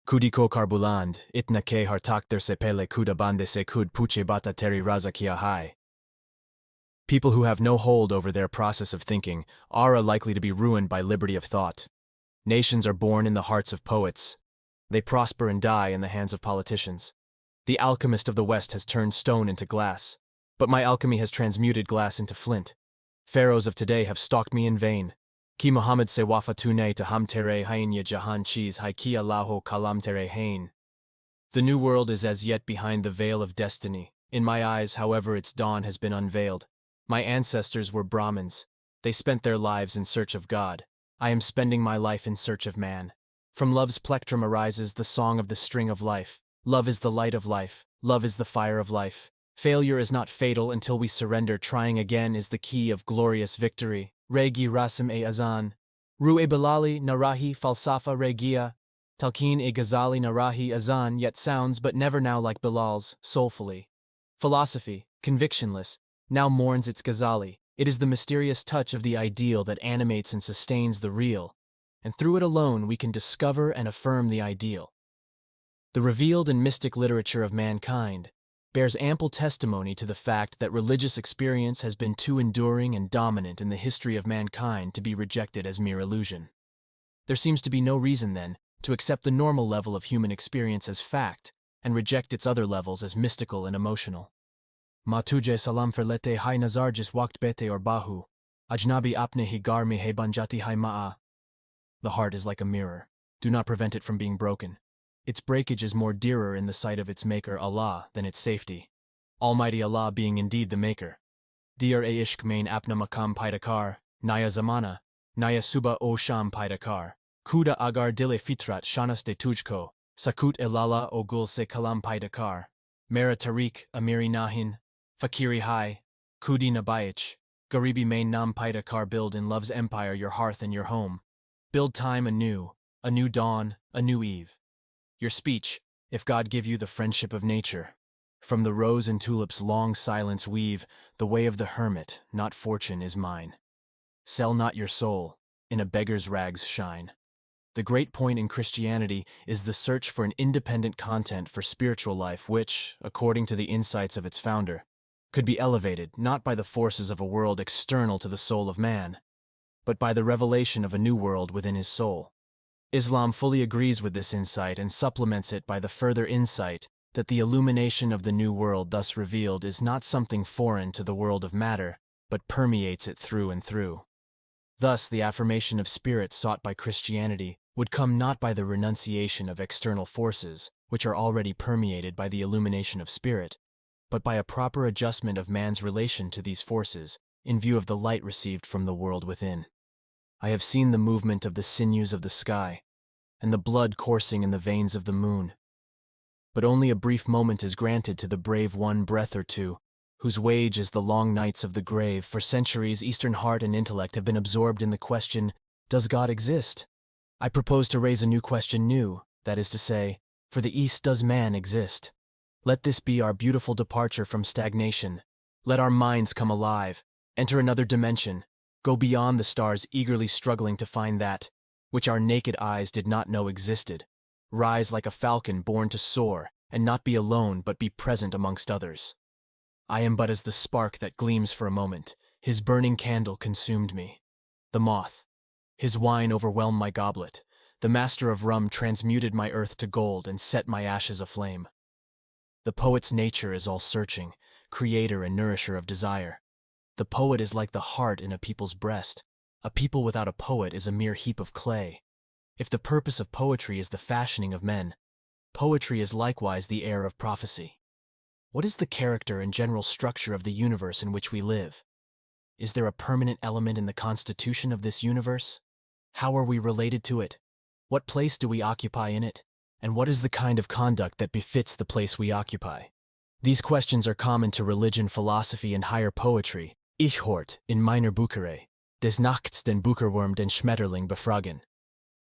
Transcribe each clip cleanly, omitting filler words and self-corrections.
Kudiko karbuland, itna ke hartak der sepele kuda bande se kud puche bata teri razakia hai. People who have no hold over their process of thinking are likely to be ruined by liberty of thought. Nations are born in the hearts of poets. They prosper and die in the hands of politicians. The alchemist of the West has turned stone into glass, but my alchemy has transmuted glass into flint. Pharaohs of today have stalked me in vain. Ki Muhammad se wafa tune to ham tere hainya jahan cheese hai ki Allahu kalam tere hain. The new world is as yet behind the veil of destiny. In my eyes, however, its dawn has been unveiled. My ancestors were Brahmins. They spent their lives in search of God. I am spending my life in search of man. From love's plectrum arises the song of the string of life. Love is the light of life. Love is the fire of life. Failure is not fatal until we surrender. Trying again is the key of glorious victory. Regi rasim e azan. Ru e bilali narahi falsafa regia. Talqin e ghazali narahi azan yet sounds but never now like Bilal's, soulfully. Philosophy, convictionless, now mourns its Ghazali. It is the mysterious touch of the ideal that animates and sustains the real, and through it alone we can discover and affirm the ideal. The revealed and mystic literature of mankind bears ample testimony to the fact that religious experience has been too enduring and dominant in the history of mankind to be rejected as mere illusion. There seems to be no reason, then, to accept the normal level of human experience as fact and reject its other levels as mystical and emotional. Matuje salam ferlete hai nazarjis wakt bete or bahu, ajnabi apne hi gar mi he banjati hai ma'a. The heart is like a mirror. Do not prevent it from being broken. Its breakage is more dearer in the sight of its maker Allah than its safety. Almighty Allah being indeed the maker. Dir e ishq main apna makam paidakar, naya zamana, naya suba o sham paidakar. Kuda agar dile fitrat shanas de tujko, sakut elala o gul se kalam paidakar. Mera tariq amiri nahin. Fakiri hai, Kudi nabayich, Garibi main nam paidakar. Build in love's empire your hearth and your home. Build time anew, a new dawn, a new eve. Your speech, if God give you the friendship of nature. From the rose and tulip's long silence weave, the way of the hermit, not fortune, is mine. Sell not your soul, in a beggar's rags shine. The great point in Christianity is the search for an independent content for spiritual life which, according to the insights of its founder, could be elevated not by the forces of a world external to the soul of man, but by the revelation of a new world within his soul. Islam fully agrees with this insight and supplements it by the further insight that the illumination of the new world thus revealed is not something foreign to the world of matter, but permeates it through and through. Thus, the affirmation of spirit sought by Christianity would come not by the renunciation of external forces, which are already permeated by the illumination of spirit, but by a proper adjustment of man's relation to these forces in view of the light received from the world within. I have seen the movement of the sinews of the sky, and the blood coursing in the veins of the moon. But only a brief moment is granted to the brave one breath or two, whose wage is the long nights of the grave. For centuries, Eastern heart and intellect have been absorbed in the question, does God exist? I propose to raise a new question new, that is to say, for the East, does man exist? Let this be our beautiful departure from stagnation. Let our minds come alive, enter another dimension, go beyond the stars, eagerly struggling to find that which our naked eyes did not know existed. Rise like a falcon born to soar, and not be alone but be present amongst others. I am but as the spark that gleams for a moment. His burning candle consumed me. The moth. His wine overwhelmed my goblet. The master of rum transmuted my earth to gold and set my ashes aflame. The poet's nature is all-searching, creator and nourisher of desire. The poet is like the heart in a people's breast. A people without a poet is a mere heap of clay. If the purpose of poetry is the fashioning of men, poetry is likewise the air of prophecy. What is the character and general structure of the universe in which we live? Is there a permanent element in the constitution of this universe? How are we related to it? What place do we occupy in it? And what is the kind of conduct that befits the place we occupy? These questions are common to religion, philosophy, and higher poetry. Ich hort, in meiner Bücherei, des Nachts den Bücherwurm den Schmetterling befragen.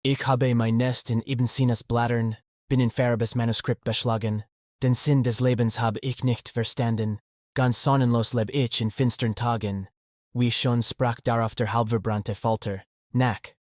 Ich habe mein Nest in Ibn-Sinas Blättern, bin in Farabis Manuskript beschlagen, den Sinn des Lebens hab ich nicht verstanden, ganz sonnenlos leb ich in finstern Tagen, wie schon sprach darauf der halbverbrannte Falter, Nack,